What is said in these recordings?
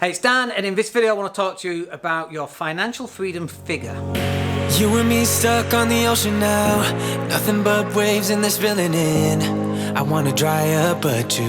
Hey, it's Dan, and in this video I want to talk to you about your financial freedom figure. You and me stuck on the ocean now, nothing but waves and they're spilling in. I want to dry up, but you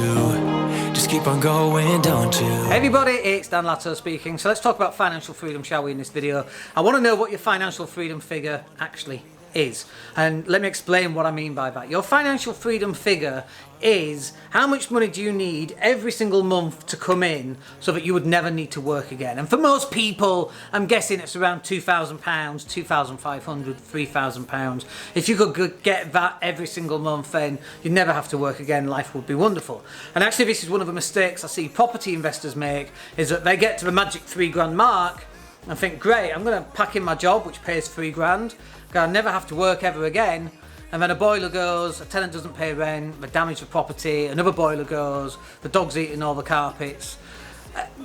just keep on going, don't you? Hey everybody, it's Dan Latto speaking. So let's talk about financial freedom, shall we, in this video. I want to know what your financial freedom figure actually is. And let me explain what I mean by that. Your financial freedom figure is how much money do you need every single month to come in so that you would never need to work again. And for most people, I'm guessing it's around £2,000, £2,500, £3,000. If you could get that every single month, then you'd never have to work again. Life would be wonderful. And actually, this is one of the mistakes I see property investors make, is that they get to the magic £3,000 mark and think, great, I'm going to pack in my job, which pays £3,000. I'll never have to work ever again. And then a boiler goes, a tenant doesn't pay rent, they damage the property, another boiler goes, the dog's eating all the carpets.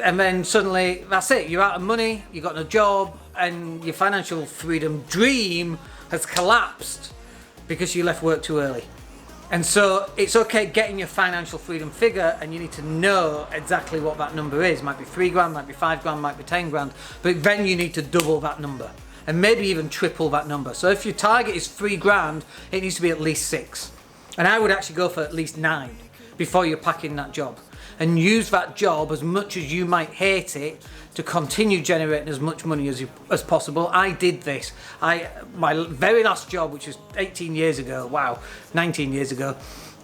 And then suddenly, that's it, you're out of money, you've got no job, and your financial freedom dream has collapsed because you left work too early. And so it's okay getting your financial freedom figure, and you need to know exactly what that number is. It might be £3,000, might be £5,000, might be £10,000, but then you need to double that number and maybe even triple that number. So if your target is £3,000, it needs to be at least 6. And I would actually go for at least 9 before you're packing that job, and use that job, as much as you might hate it, to continue generating as much money as possible. I did this. My very last job, which was 18 years ago, 19 years ago,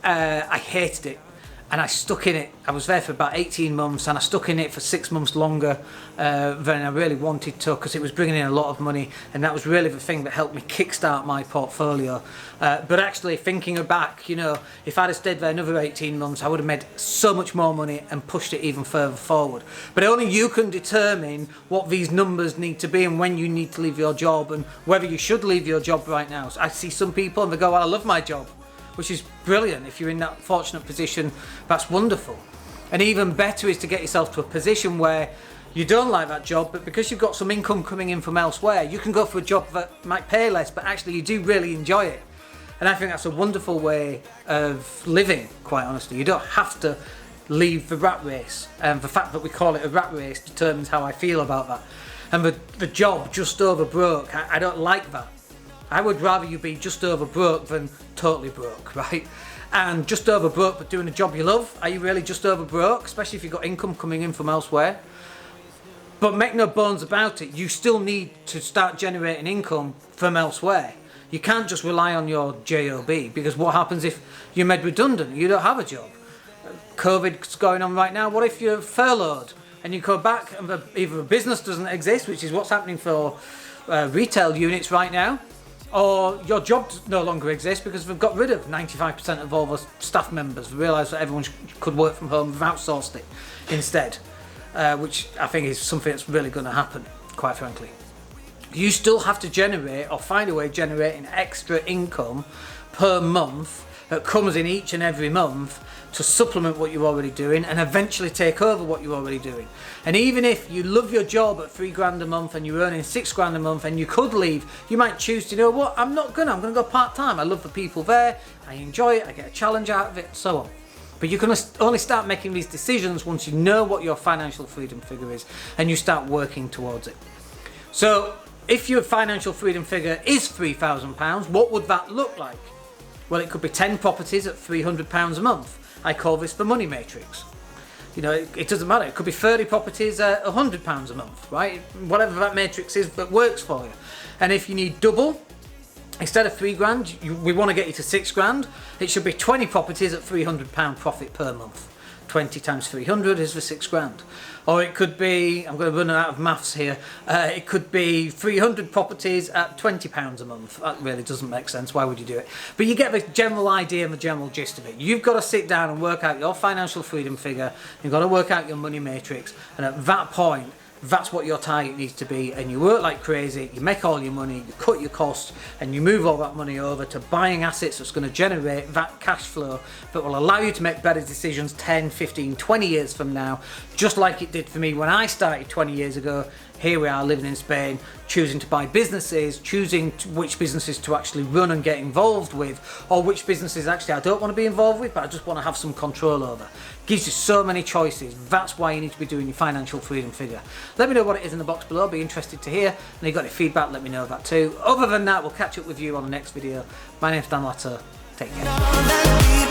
I hated it. And I stuck in it. I was there for about 18 months, and I stuck in it for 6 months longer than I really wanted to, because it was bringing in a lot of money, and that was really the thing that helped me kickstart my portfolio. But actually, thinking back, you know, if I'd have stayed there another 18 months, I would have made so much more money and pushed it even further forward. But only you can determine what these numbers need to be and when you need to leave your job, and whether you should leave your job right now. So I see some people and they go, well, I love my job, which is brilliant. If you're in that fortunate position, that's wonderful. And even better is to get yourself to a position where you don't like that job, but because you've got some income coming in from elsewhere, you can go for a job that might pay less, but actually you do really enjoy it. And I think that's a wonderful way of living, quite honestly. You don't have to leave the rat race. And the fact that we call it a rat race determines how I feel about that. And the job just over broke, I don't like that. I would rather you be just over broke than totally broke, right? And just over broke but doing a job you love. Are you really just over broke? Especially if you've got income coming in from elsewhere. But make no bones about it, you still need to start generating income from elsewhere. You can't just rely on your job, because what happens if you're made redundant? You don't have a job. COVID's going on right now. What if you're furloughed and you go back and either a business doesn't exist, which is what's happening for retail units right now, or your job no longer exists because they've got rid of 95% of all the staff members. They realised that everyone could work from home, they've outsourced it instead, which I think is something that's really going to happen, quite frankly. You still have to generate, or find a way of generating extra income per month that comes in each and every month to supplement what you're already doing and eventually take over what you're already doing. And even if you love your job at £3,000 a month and you're earning £6,000 a month and you could leave, you might choose to, you know what, I'm going to go part-time. I love the people there, I enjoy it, I get a challenge out of it, so on. But you can only start making these decisions once you know what your financial freedom figure is and you start working towards it. So if your financial freedom figure is £3,000, what would that look like? Well, it could be 10 properties at £300 a month. I call this the money matrix. You know, it doesn't matter. It could be 30 properties at £100 a month, right? Whatever that matrix is that works for you. And if you need double, instead of £3,000, we want to get you to £6,000. It should be 20 properties at £300 profit per month. 20 times 300 is the £6,000. Or it could be, I'm going to run out of maths here, it could be 300 properties at £20 a month. That really doesn't make sense. Why would you do it? But you get the general idea and the general gist of it. You've got to sit down and work out your financial freedom figure. You've got to work out your money matrix. And at that point, that's what your target needs to be, and you work like crazy, you make all your money, you cut your costs, and you move all that money over to buying assets that's going to generate that cash flow that will allow you to make better decisions 10, 15, 20 years from now, just like it did for me when I started 20 years ago here we are living in Spain, choosing to buy businesses, choosing which businesses to actually run and get involved with, or which businesses actually I don't want to be involved with, but I just want to have some control over. Gives you so many choices. That's why you need to be doing your financial freedom figure. Let me know what it is in the box below. Be interested to hear. And if you've got any feedback, let me know that too. Other than that, we'll catch up with you on the next video. My name's Dan Latto. Take care.